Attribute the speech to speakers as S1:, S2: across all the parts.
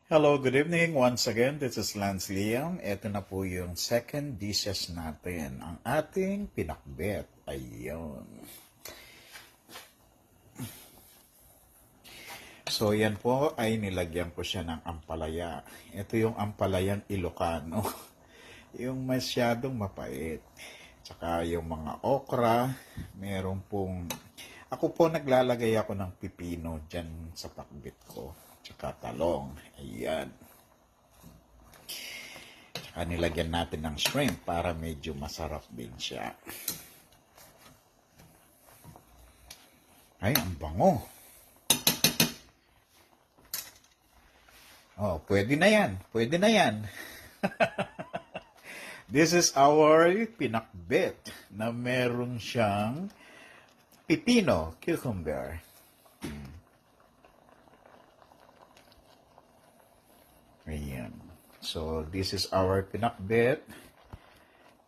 S1: Hello, good evening. Once again, this is Lance Liam. Ito na po yung second dishes natin. Ang ating pinakbet. Ayun. So, yan po ay nilagyan ko siya ng ampalaya. Ito yung ampalayang Ilocano. Yung masyadong mapait. Tsaka yung mga okra, meron pong... Ako po naglalagay ako ng pipino dyan sa pakbit ko. Tsaka talong. Ayan. Tsaka nilagyan natin ng shrimp para medyo masarap din siya. Ay, ang bango. Oh, pwede na yan. Pwede na yan. This is our pinakbet na meron siyang pipino, cucumber. Ayan. So, this is our pinakbet.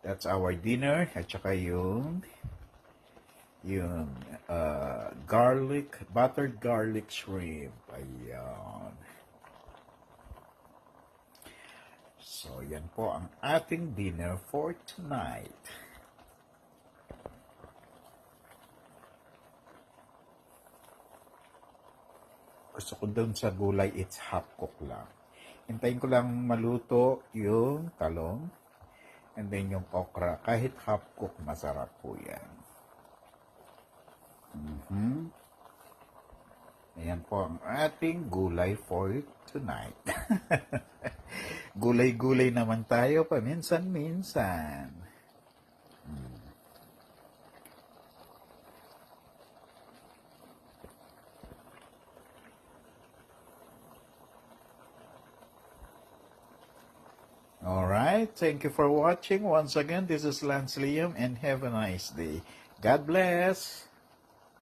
S1: That's our dinner. At saka yung buttered garlic shrimp. Ayan. So, yan po ang ating dinner for tonight. Gusto ko dun sa gulay, it's half cook lang. Hintayin ko lang maluto yung talong and then yung okra. Kahit half cook, masarap po yan. Ayan po ang ating gulay for tonight. Gulay-gulay naman tayo paminsan-minsan. Alright, thank you for watching. Once again, this is Lance Liam and have a nice day. God bless!